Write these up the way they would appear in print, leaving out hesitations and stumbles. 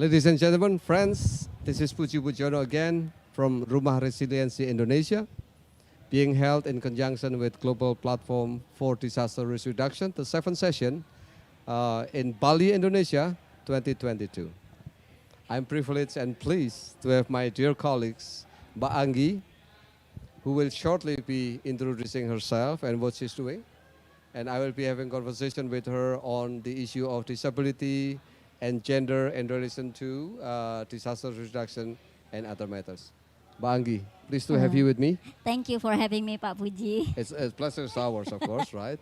Ladies and gentlemen, friends, this is Pujiaryati again from Rumah Resiliensi Indonesia, being held in conjunction with Global Platform for Disaster Risk Reduction, the 7th session in Bali, Indonesia, 2022. I'm privileged and pleased to have my dear colleagues, Mbak Anggi, who will shortly be introducing herself and what she's doing. And I will be having conversation with her on the issue of disability and gender in relation to disaster reduction and other matters. Mbak Anggi, pleased to have you with me. Thank you for having me, Pak Puji. It's a pleasure, it's ours, of course, right?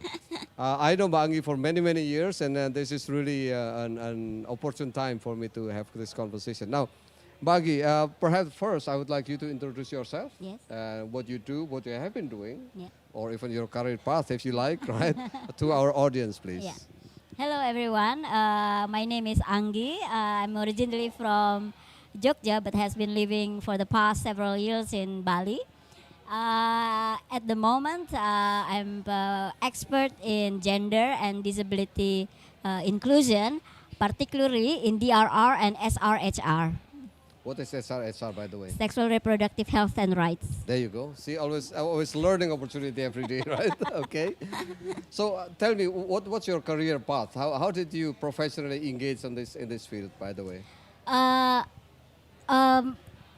I know Mbak Anggi for many, many years, and this is really an opportune time for me to have this conversation. Now, Mbak Anggi, perhaps first I would like you to introduce yourself, Yes. what you do, what you have been doing, Yeah. or even your career path, if you like, right? To our audience, please. Yeah. Hello, everyone. My name is Anggi. I'm originally from Jogja, but has been living for the past several years in Bali. At the moment, I'm expert in gender and disability inclusion, particularly in DRR and SRHR. What is SRHR, by the way? Sexual reproductive health and rights. There you go. See, always learning opportunity every day, right? Okay. So tell me, what's your career path? How did you professionally engage in this field, by the way?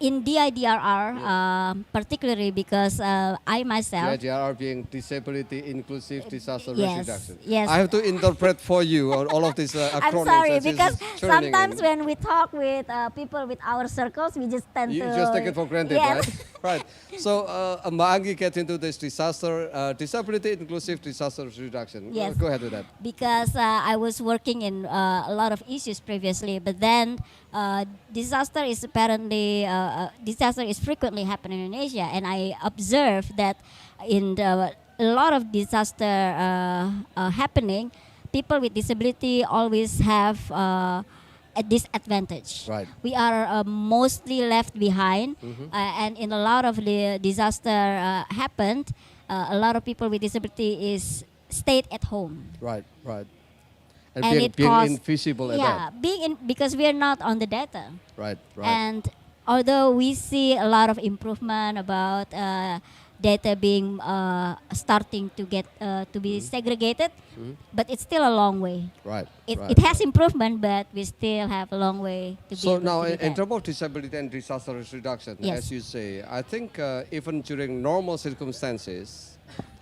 In DIDRR, particularly because I myself... DIDRR being Disability Inclusive Disaster Risk yes, Reduction. yes. I have to interpret for you all of these acronyms. I'm sorry, as because it's churning sometimes in. when we talk with people with our circles, we just tend You to... just take it for granted, Yes. right? Right. So Mbak Anggi gets into this Disability Inclusive Disaster Risk Reduction. Yes. Go ahead with that. Because I was working in a lot of issues previously, but then disaster is frequently happening in Indonesia, and I observed that in a lot of disaster happening, people with disability always have a disadvantage. Right. We are mostly left behind, and in a lot of the disaster happened, a lot of people with disability is stayed at home. Right, right. And being, it caused, invisible at yeah, that. Because we are not on the data. Right, right. And although we see a lot of improvement about data being starting to get to be segregated, but it's still a long way. Right. It has improvement, but we still have a long way to be. So able now, to do in that. terms of disability and disaster risk reduction, Yes. as you say, I think even during normal circumstances,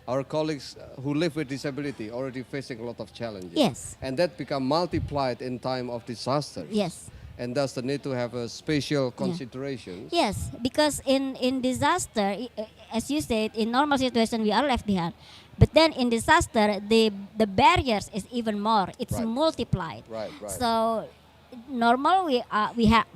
our colleagues who live with disability already facing a lot of challenges. Yes. And that become multiplied in time of disasters. Yes. And thus the need to have a special consideration. Yes, because in disaster, as you said, in normal situation we are left behind, but then in disaster the barriers is even more. It's Right. multiplied. Right, right. So normal we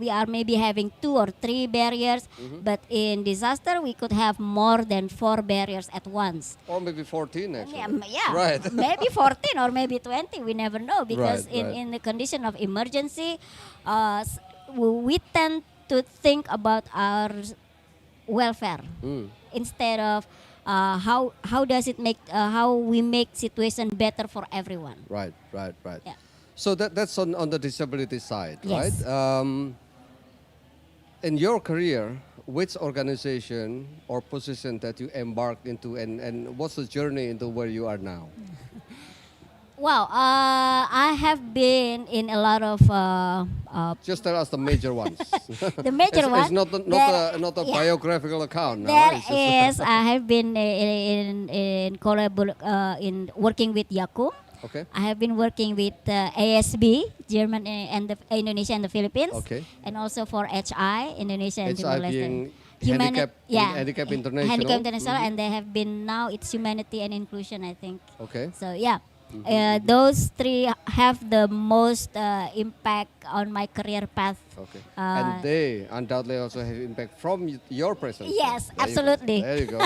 are maybe having 2 or 3 barriers, but in disaster we could have more than 4 barriers at once. Or maybe 14 actually. Yeah, Right. maybe 14 or maybe 20. We never know, because Right, right. in the condition of emergency, we tend to think about our welfare instead of how does it make how we make situation better for everyone. Right, right, right. Yeah. So that's on the disability side, Yes. right? In your career, which organization or position that you embarked into, and what's the journey into where you are now? Well, I have been in a lot of Just tell us the major ones. the major one. It's not a yeah. biographical account. No? There It's just- is. I have been in working with Yakum. Okay. I have been working with ASB, German and Indonesia and the Philippines, Okay. and also for HI, Indonesia and HI Timor-Leste. being Handicap International. Handicap International, and they have been now. It's humanity and inclusion, I think. Okay. So yeah, those 3 have the most impact on my career path. Okay. And they undoubtedly also have impact from your presence. Yes, There you go. absolutely. There you go.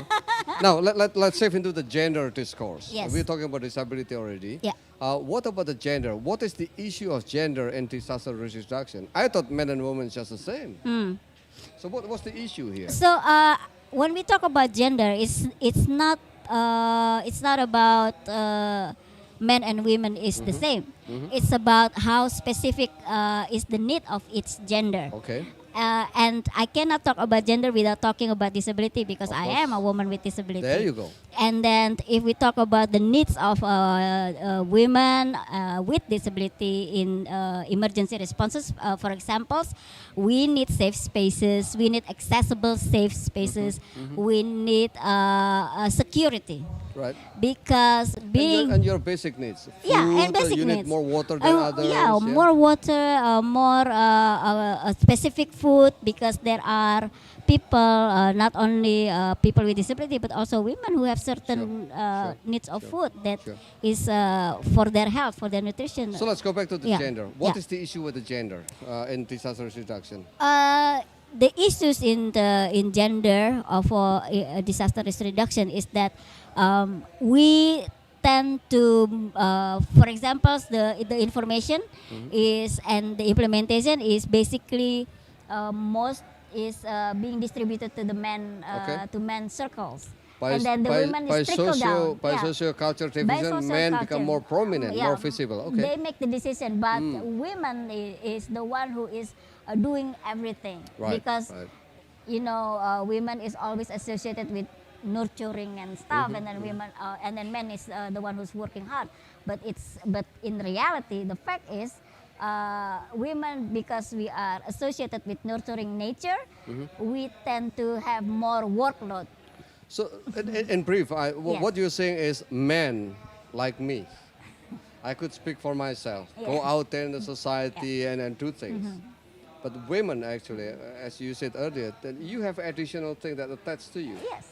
Now, let's shift into the gender discourse. Yes. We're talking about disability already. Yeah. What about the gender? What is the issue of gender in disaster risk reduction? I thought men and women just the same. So what's the issue here? So when we talk about gender, it's not about men and women is the same. It's about how specific is the need of each gender. Okay. And I cannot talk about gender without talking about disability because Of I course. am a woman with disability. There you go. And then if we talk about the needs of women with disability in emergency responses, for examples, we need safe spaces, we need accessible safe spaces, we need security. Right. Because being And your basic needs. Food, and basic you needs. need more water than others. More water, more specific food because there are people, not only people with disability, but also women who have certain needs of food that is for their health, for their nutrition. So let's go back to the Yeah. gender. What Yeah. is the issue with the gender in disaster risk reduction? The issues in gender for disaster risk reduction is that we tend to, for example, the information is and the implementation is basically most is being distributed to the men to men circles. And then the women is trickle down. By socio-cultural division, men become more prominent, more visible. Okay. They make the decision, but women is the one who is doing everything. Right, Because, right. you know, women is always associated with nurturing and stuff, and then women, and then men is the one who's working hard. But in reality, the fact is, women, because we are associated with nurturing nature, we tend to have more workload. So, in brief, what you're saying is men like me, I could speak for myself, go out there in the society and do things. But women actually, as you said earlier, that you have additional things that attach to you. Yes.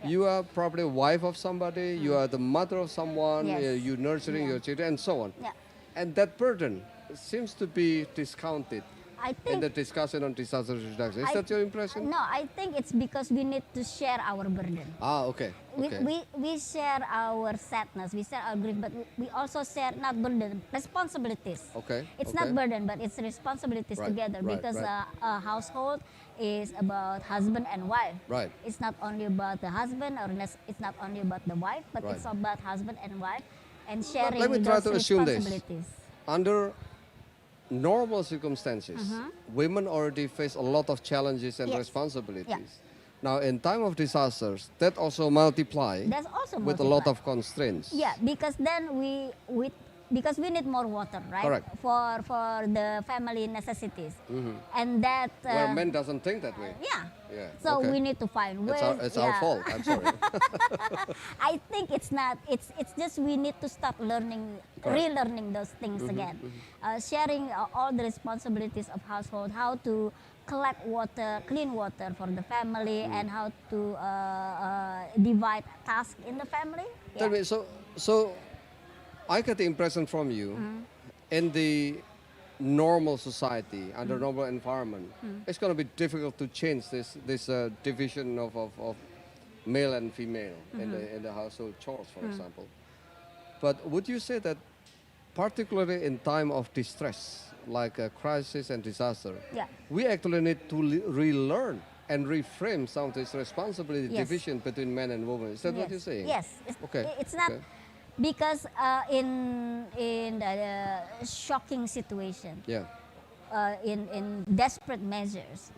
You are probably a wife of somebody, you are the mother of someone, Yes. you're nurturing your children and so on. Yeah. And that burden seems to be discounted I in think the discussion on disaster reduction. Is that your impression? No, I think it's because we need to share our burden. Okay. We share our sadness, we share our grief, but we also share not burden, responsibilities. Okay. It's not burden, but it's responsibilities Right, together right, because right. a household is about husband and wife. Right. It's not only about the husband or it's not only about the wife, but Right. it's about husband and wife and sharing Let me try those to assume this. responsibilities. Under normal circumstances, women already face a lot of challenges and Yes. responsibilities. Yeah. Now, in time of disasters, that also multiply That's also with a lot multiply. of constraints. Yeah, because then because we need more water, right? Correct. For the family necessities, and that Where men doesn't think that way. yeah. Yeah. So okay. we need to find ways. It's our fault. I'm sorry. I think it's not. It's just we need to start learning, relearning those things again, sharing all the responsibilities of household, how to collect water, clean water for the family, and how to divide tasks in the family. Tell me, so I get the impression from you, in the normal society, under normal environment, it's going to be difficult to change this division of male and female in the household chores, for example. But would you say that, particularly in time of distress, like a crisis and disaster, Yeah. we actually need to relearn and reframe some of this responsibility Yes. division between men and women? Is that what Yes. you're saying? Yes. Okay. It's not Okay. because in the shocking situation, Yeah. in desperate measures,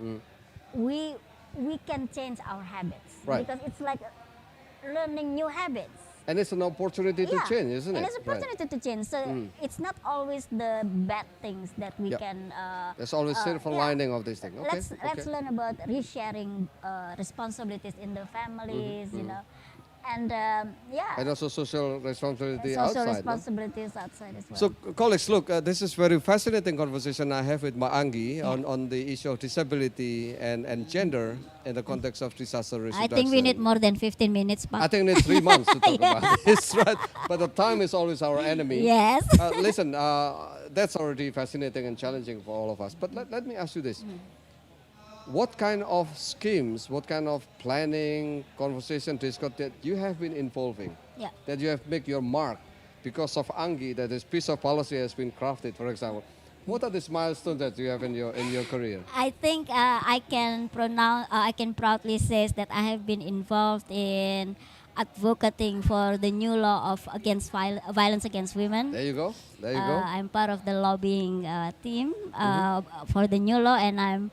we can change our habits. Right. Because it's like learning new habits. And it's an opportunity to change, isn't it? And it's an opportunity to change. So it's not always the bad things that we Yeah. can. There's always silver lining of this thing. Okay. Let's learn about resharing responsibilities in the families, you know, and And also social responsibility social outside. No? responsibilities outside as well. So, colleagues, look, this is very fascinating conversation I have with Anggi on the issue of disability and gender in the context of disaster risk I think we need reduction. more than 15 minutes, Pak. I think we need 3 months to talk about this, right? But the time is always our enemy. Yes. Listen, that's already fascinating and challenging for all of us. But let me ask you this. What kind of schemes, what kind of planning, conversation, discussion that you have been involving, Yeah. that you have made your mark because of Anggi, that this piece of policy has been crafted, for example? What are these milestones that you have in your career? I think I can proudly say that I have been involved in advocating for the new law of violence against women. There you go. There you go. I'm part of the lobbying team for the new law, and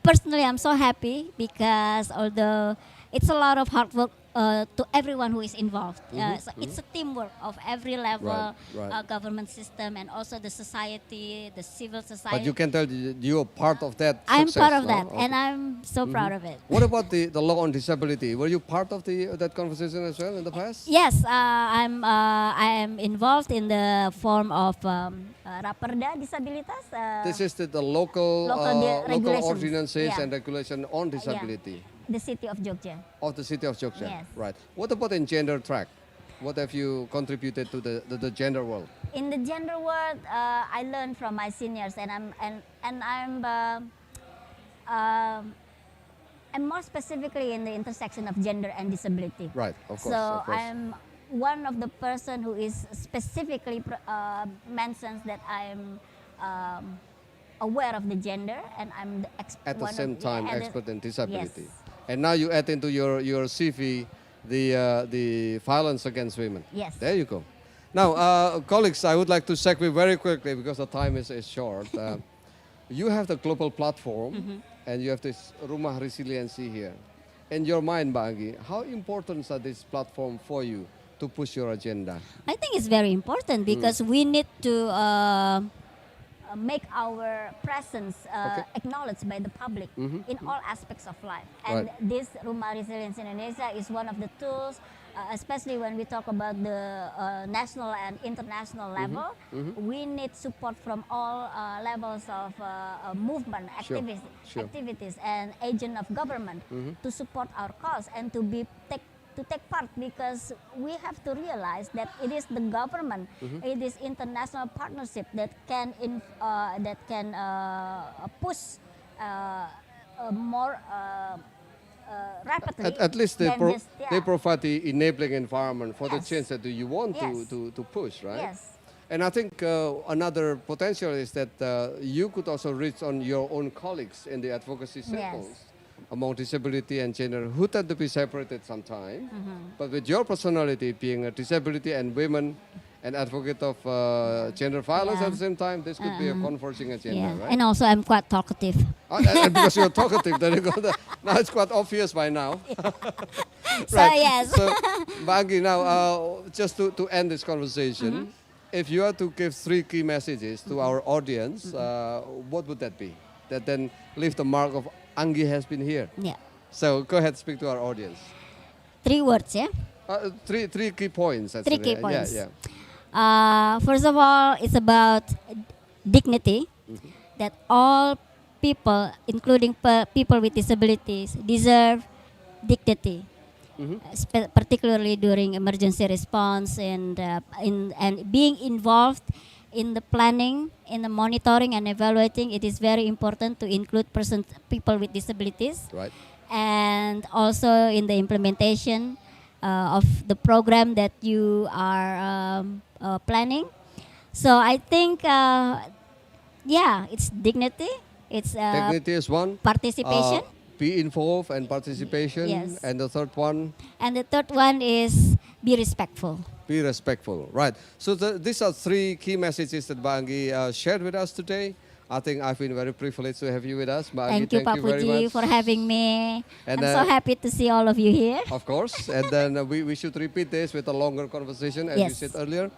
personally I'm so happy because although it's a lot of hard work to everyone who is involved. So it's a teamwork of every level, Right. government system, and also the society, the civil society. But you can tell you're part of that I'm success, part of no? that, Okay. and I'm so proud of it. What about the law on disability? Were you part of that conversation as well in the past? Yes, I am involved in the form of Raperda Disabilitas. This is the local regulations. ordinances Yeah. and regulation on disability The city of Jogja. of the city of Jogja. Yes. Right. What about in gender track? What have you contributed to the gender world? In the gender world, I learned from my seniors, and I'm more specifically in the intersection of gender and disability. Right. Of course. So of course. I'm one of the person who is specifically mentions that I'm aware of the gender, and I'm the At the same time, expert in disability. Yes. And now you add into your CV the violence against women. Yes. There you go. Now, colleagues, I would like to segue very quickly because the time is short. You have the global platform and you have this Rumah Resiliency here. In your mind, Mbak Anggi, how important is this platform for you to push your agenda? I think it's very important because we need to make our presence acknowledged by the public in all aspects of life. And this Rumah Resilience Indonesia is one of the tools, especially when we talk about the national and international level. We need support from all levels of movement, activities, and agent of government to support our cause and to take part, because we have to realize that it is the government, it is international partnership that can push more rapidly. At least they they provide the enabling environment for the Yes. change that you want Yes. to push, right? Yes. And I think another potential is that you could also reach on your own colleagues in the advocacy circles among disability and gender who tend to be separated sometimes. But with your personality being a disability and women and advocate of gender violence at the same time, this could be a converging agenda, right? And also I'm quite talkative. And because you're talkative, then you go there. Now it's quite obvious by now. So yes. So, Mbak Anggi, now just to end this conversation, if you had to give 3 key messages to our audience, what would that be? That then leave the mark of Anggi has been here. Yeah. So go ahead, speak to our audience. 3 words, yeah. Three key points. Actually. 3 key points. Yeah. First of all, it's about dignity, that all people, including people with disabilities, deserve dignity, particularly during emergency response and being involved in the planning, in the monitoring and evaluating. It is very important to include people with disabilities, Right. and also in the implementation of the program that you are planning. So I think, it's dignity. It's Dignity is one. participation. Be involved and participation. Yes. And the third one, And the third one is be respectful. be respectful. Right. So these are 3 key messages that Mbak Anggi shared with us today. I think I've been very privileged to have you with us. Mbak Anggi, Thank you, Pak very Puji, much. for having me. And, I'm so happy to see all of you here. Of course. And then we should repeat this with a longer conversation, as you Yes. said earlier.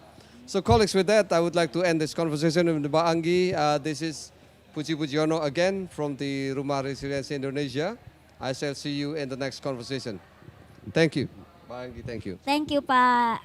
So colleagues, with that, I would like to end this conversation with Mbak Anggi. This is Puji Pujiono again from the Rumah Resiliency Indonesia. I shall see you in the next conversation. Thank you. Mbak Anggi, thank you. Thank you, Pak.